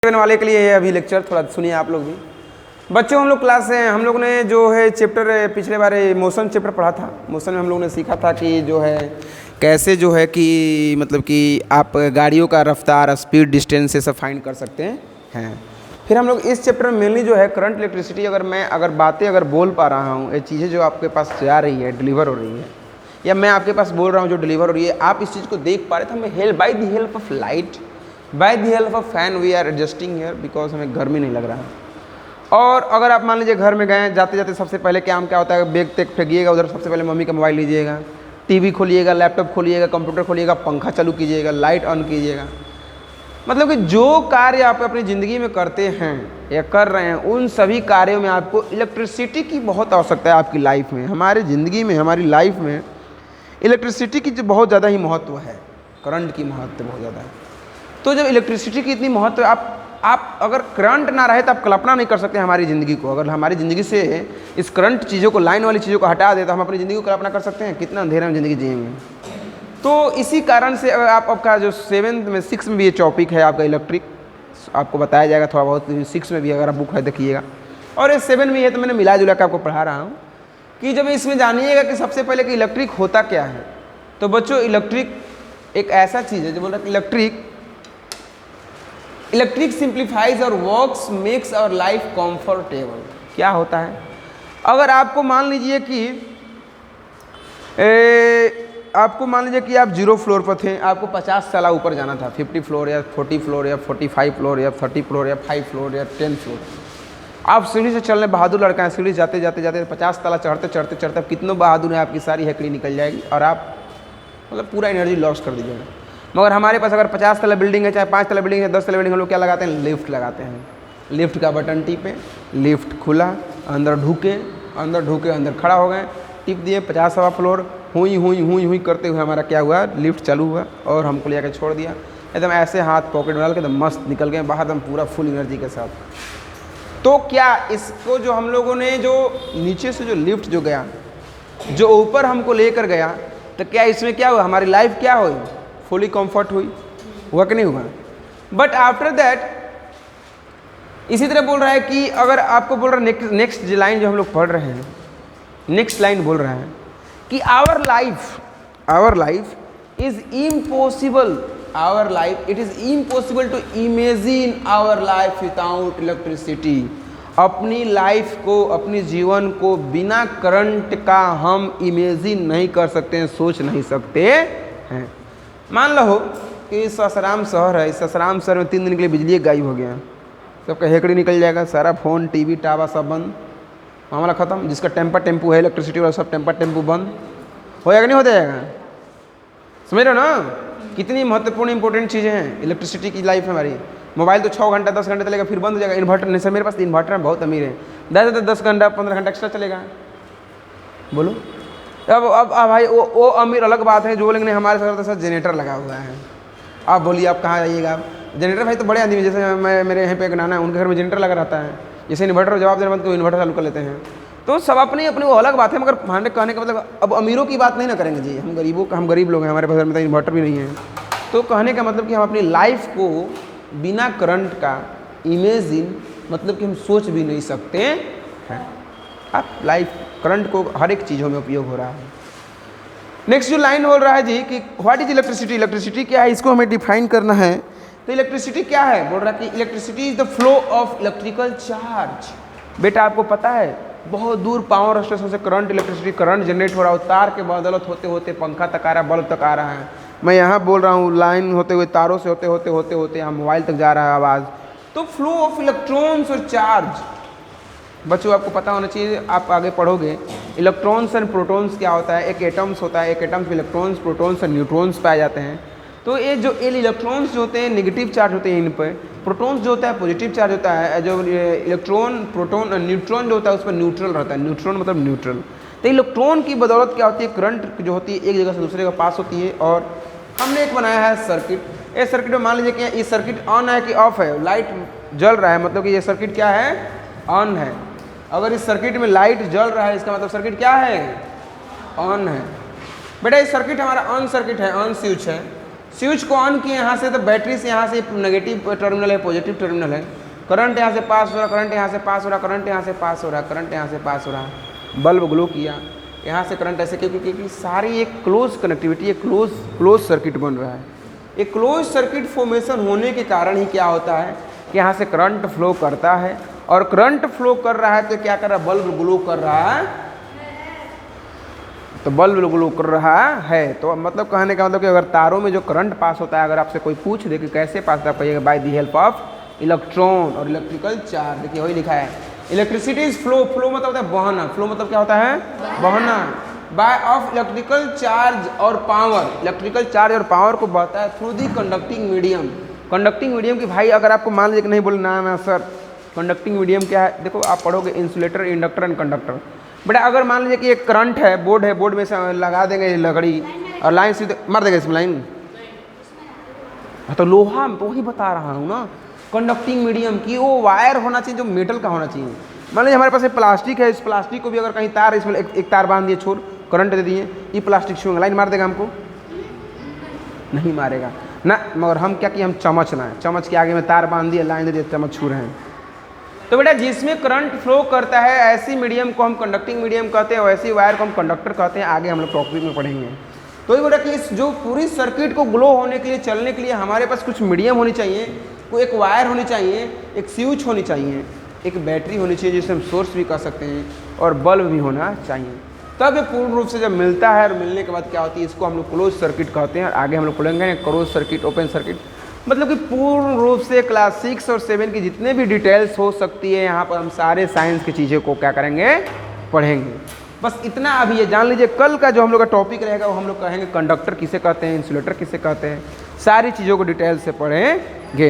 7 वाले के लिए है अभी लेक्चर, थोड़ा सुनिए आप लोग भी। बच्चों हम लोग क्लास है, हम लोग ने जो है चैप्टर पिछले बार मोशन चैप्टर पढ़ा था। मोशन में हम लोग ने सीखा था कि जो है कैसे जो है कि मतलब कि आप गाड़ियों का रफ्तार, स्पीड, डिस्टेंस से सब फाइंड कर सकते हैं। फिर हम लोग इस चैप्टर में मेनली जो है करंट इलेक्ट्रिसिटी, अगर बातें बोल पा रहा हूँ, ये चीज़ें जो आपके पास जा रही है, डिलीवर हो रही है, या मैं आपके पास बोल रहा हूँ जो डिलीवर हो रही है, आप इस चीज़ को देख पा रहे थे। हमें help by the help of light, by the help of fan we are adjusting here, because हमें गर्मी नहीं लग रहा है। और अगर आप मान लीजिए घर में गए, जाते जाते सबसे पहले क्या होता है, बैग तक फेंकिएगा, उधर सबसे पहले मम्मी का मोबाइल लीजिएगा, टीवी खोलिएगा, लैपटॉप खोलिएगा, कंप्यूटर खोलिएगा, पंखा चालू कीजिएगा, लाइट ऑन कीजिएगा। मतलब कि जो कार्य आप अपनी ज़िंदगी में करते हैं या कर रहे हैं, उन सभी कार्यों में आपको इलेक्ट्रिसिटी की बहुत आवश्यकता है। आपकी लाइफ में, हमारी ज़िंदगी में, हमारी लाइफ में इलेक्ट्रिसिटी की जो बहुत ज़्यादा ही महत्व है, करंट की महत्व बहुत ज़्यादा है। तो जब इलेक्ट्रिसिटी की इतनी महत्व, आप अगर करंट ना रहे तो आप कल्पना नहीं कर सकते हमारी ज़िंदगी को। अगर हमारी ज़िंदगी से इस करंट चीज़ों को, लाइन वाली चीज़ों को हटा दे तो हम अपनी ज़िंदगी को कल्पना कर सकते हैं कितना अंधेरे में ज़िंदगी जिएंगे। तो इसी कारण से अगर आपका जो 7th में 6 में भी ये टॉपिक है आपका इलेक्ट्रिक, आपको बताया जाएगा थोड़ा बहुत। 6 में भी अगर आप बुक है देखिएगा, और ये 7 में है तो मैंने मिला जुला के आपको पढ़ा रहा हूँ कि जब इसमें जानिएगा कि सबसे पहले कि इलेक्ट्रिक होता क्या है। तो बच्चों, इलेक्ट्रिक एक ऐसा चीज़ है जो बोल रहा है इलेक्ट्रिक सिंप्लीफाइज और works makes our life comfortable. क्या होता है, अगर आपको मान लीजिए कि आप 0 फ्लोर पर थे, आपको 50 साल ऊपर जाना था, 50 फ्लोर या 40 फ्लोर या 45 फ्लोर या 30 फ्लोर या 5 फ्लोर या 10 फ्लोर। आप सीढ़ी से चलने बहादुर लड़का है, सीढ़ी जाते जाते जाते 50 ताला चढ़ते चढ़ते चढ़ते आप कितनों बहादुर हैं, आपकी सारी हैकड़ी निकल जाएगी और आप मतलब पूरा एनर्जी लॉस कर दीजिएगा। मगर हमारे पास अगर 50 तला बिल्डिंग है, चाहे 5 तला बिल्डिंग है, 10 तला बिल्डिंग, हम लोग क्या लगाते हैं, लिफ्ट लगाते हैं। लिफ्ट का बटन टिपे, लिफ्ट खुला, अंदर ढूके अंदर खड़ा हो गए, टिप दिए, 50वां फ्लोर, हुई करते हुए हमारा क्या हुआ, लिफ्ट चालू हुआ और हमको ले जाकर छोड़ दिया। एकदम ऐसे हाथ पॉकेट में डाल के एकदम मस्त निकल गए बाहर, एकदम पूरा फुल एनर्जी के साथ। तो क्या इसको जो हम लोगों ने जो नीचे से जो लिफ्ट जो गया, जो ऊपर हमको लेकर गया, तो क्या इसमें क्या हुआ, हमारी लाइफ क्या हुई, फुली कंफर्ट हुआ कि नहीं हुआ। बट आफ्टर दैट इसी तरह बोल रहा है कि अगर आपको बोल रहा है नेक्स्ट लाइन जो हम लोग पढ़ रहे हैं, नेक्स्ट लाइन बोल रहा है कि our life is impossible, it is impossible to imagine our life without electricity. अपनी लाइफ को, अपने जीवन को बिना करंट का हम इमेजिन नहीं कर सकते हैं, सोच नहीं सकते हैं। मान लो कि ससराम शहर है, इस ससराम शहर में 3 दिन के लिए बिजली गायब हो गया, सबका हेकड़ी निकल जाएगा, सारा फ़ोन, टीवी, टावा सब बंद, मामला ख़त्म। जिसका टेम्पो है, इलेक्ट्रिसिटी वाला सब टेम्पो बंद हो जाएगा, नहीं हो जाएगा। समझ रहे हो ना कितनी महत्वपूर्ण इंपॉर्टेंट चीज़ें हैं इलेक्ट्रिसिटी की लाइफ हमारी। मोबाइल तो 6 घंटा 10 घंटे चलेगा, फिर बंद हो जाएगा। इन्वर्टर नहीं सर, मेरे पास इन्वर्टर है, बहुत अमीर है, 10 घंटा 15 घंटा एक्स्ट्रा चलेगा। बोलो अब भाई वो अमीर अलग बात है, जो बोलेंगे नहीं हमारे साथ जनरेटर लगा हुआ है। आप बोलिए आप कहाँ जाइएगा, जनरेटर भाई तो बड़े आदमी, जैसे मेरे यहाँ पे एक नाना है, उनके घर में जनरेटर लगा रहता है। जैसे इन्वर्टर जवाब देने बाद तो इन्वर्टर चालू कर लेते हैं। तो सब अपनी वो अलग बात है, मगर हमारे कहने का मतलब अब अमीरों की बात नहीं ना करेंगे जी, हम गरीब लोग हैं, हमारे पास में तो इन्वर्टर भी नहीं है। तो कहने का मतलब कि हम अपनी लाइफ को बिना करंट का इमेजिन, मतलब कि हम सोच भी नहीं सकते हैं। आप लाइफ करंट को हर एक चीज़ों में उपयोग हो रहा है। नेक्स्ट जो लाइन बोल रहा है जी कि व्हाट इज इलेक्ट्रिसिटी, इलेक्ट्रिसिटी क्या है, इसको हमें डिफाइन करना है। तो इलेक्ट्रिसिटी क्या है, बोल रहा है कि electricity is the flow of electrical charge. बेटा आपको पता है बहुत दूर पावर स्टेशन से इलेक्ट्रिसिटी करंट जनरेट हो रहा है, तार के बदौलत होते होते पंखा तक आ रहा है, बल्ब तक आ रहा है। मैं यहाँ बोल रहा हूँ, लाइन होते हुए, तारों से होते यहाँ मोबाइल तक जा रहा है आवाज़। तो फ्लो ऑफ इलेक्ट्रॉन्स और चार्ज, बच्चों आपको पता होना चाहिए, आप आगे पढ़ोगे इलेक्ट्रॉन्स एंड प्रोटॉन्स क्या होता है। एक एटम्स होता है, एक एटम्स में इलेक्ट्रॉन्स, प्रोटॉन्स और न्यूट्रॉन्स पाए जाते हैं। तो ये जो इलेक्ट्रॉन्स जो होते हैं नेगेटिव चार्ज होते हैं इन पर, प्रोटॉन्स जो होता है पॉजिटिव चार्ज होता है, जो इलेक्ट्रॉन, प्रोटॉन और न्यूट्रॉन जो होता है उस पर न्यूट्रल रहता है। न्यूट्रॉन मतलब न्यूट्रल। तो इलेक्ट्रॉन की बदौलत क्या होती है, करंट जो होती है एक जगह से दूसरे जगह पास होती है। और हमने एक बनाया है सर्किट। इस सर्किट में मान लीजिए कि ये सर्किट ऑन है कि ऑफ है, लाइट जल रहा है, मतलब कि ये सर्किट क्या है, ऑन है। अगर इस सर्किट में लाइट जल रहा है, इसका मतलब सर्किट क्या है, ऑन है। बेटा ये सर्किट हमारा ऑन सर्किट है, ऑन स्विच है। स्विच को ऑन किए यहाँ से, तो बैटरी से यहाँ से नेगेटिव टर्मिनल है, पॉजिटिव टर्मिनल है, करंट यहाँ से पास हो रहा, करंट यहाँ से पास हो रहा, करंट यहाँ से पास हो रहा, करंट यहाँ से पास हो रहा, बल्ब ग्लो किया, यहाँ से करंट ऐसे, क्योंकि सारी एक क्लोज कनेक्टिविटी, एक क्लोज सर्किट बन रहा है। एक क्लोज सर्किट फॉर्मेशन होने के कारण ही क्या होता है कि यहाँ से करंट फ्लो करता है, और करंट फ्लो कर रहा है तो क्या कर रहा है, बल्ब ग्लो कर रहा है, तो बल्ब ग्लो कर रहा है। तो मतलब कहने का मतलब कि अगर तारों में जो करंट पास होता है, अगर आपसे कोई पूछ दे कि कैसे पास होता है, bye the help of electron और इलेक्ट्रिकल चार्ज। देखिए वही लिखा है, इलेक्ट्रिसिटी इज फ्लो, फ्लो मतलब होता है बहना, फ्लो मतलब क्या होता है, बहना, बाय ऑफ इलेक्ट्रिकल चार्ज और पावर, इलेक्ट्रिकल चार्ज और पावर को बहता है through the conducting medium. Conducting medium की भाई अगर आपको मान लीजिए कि नहीं बोले ना सर कंडक्टिंग मीडियम क्या है, देखो आप पढ़ोगे इंसुलेटर, इंडक्टर एंड कंडक्टर। बेटा अगर मान लीजिए कि एक करंट है, बोर्ड है, बोर्ड में से लगा देंगे लकड़ी और लाइन सीधे मार देंगे इसमें लाइन, तो लोहा तो वही बता रहा हूँ ना, कंडक्टिंग मीडियम की वो वायर होना चाहिए जो मेटल का होना चाहिए। मान लीजिए हमारे पास एक प्लास्टिक है, इस प्लास्टिक को भी अगर कहीं तार, इसमें एक तार बांध दिए, छोड़ करंट दे दिए, ये प्लास्टिक छूएंगे, लाइन मार देगा हमको, नहीं मारेगा ना। मगर हम क्या किए, हम चम्मच ना है, चम्मच के आगे में तार बांध दिए, लाइन दे दिए, चम्मच छू रहे हैं। तो बेटा जिसमें करंट फ्लो करता है ऐसी मीडियम को हम कंडक्टिंग मीडियम कहते हैं, वैसी वायर को हम कंडक्टर कहते हैं। आगे हम लोग टॉपिक में पढ़ेंगे। तो ये बेटा कि इस जो पूरी सर्किट को ग्लो होने के लिए, चलने के लिए हमारे पास कुछ मीडियम होनी चाहिए, कोई एक वायर होनी चाहिए, एक स्विच होनी चाहिए, एक बैटरी होनी चाहिए जिसे हम सोर्स भी कह सकते हैं, और बल्ब भी होना चाहिए। तब ये पूर्ण रूप से जब मिलता है, और मिलने के बाद क्या होती है, इसको हम लोग क्लोज सर्किट कहते हैं। और आगे हम लोग पढ़ेंगे क्लोज सर्किट, ओपन सर्किट, मतलब कि पूर्ण रूप से क्लास 6 और 7 की जितने भी डिटेल्स हो सकती है यहाँ पर हम सारे साइंस की चीज़ों को क्या करेंगे, पढ़ेंगे। बस इतना अभी ये जान लीजिए, कल का जो हम लोग का टॉपिक रहेगा वो हम लोग कहेंगे कंडक्टर किसे कहते हैं, इंसुलेटर किसे कहते हैं, सारी चीज़ों को डिटेल से पढ़ेंगे।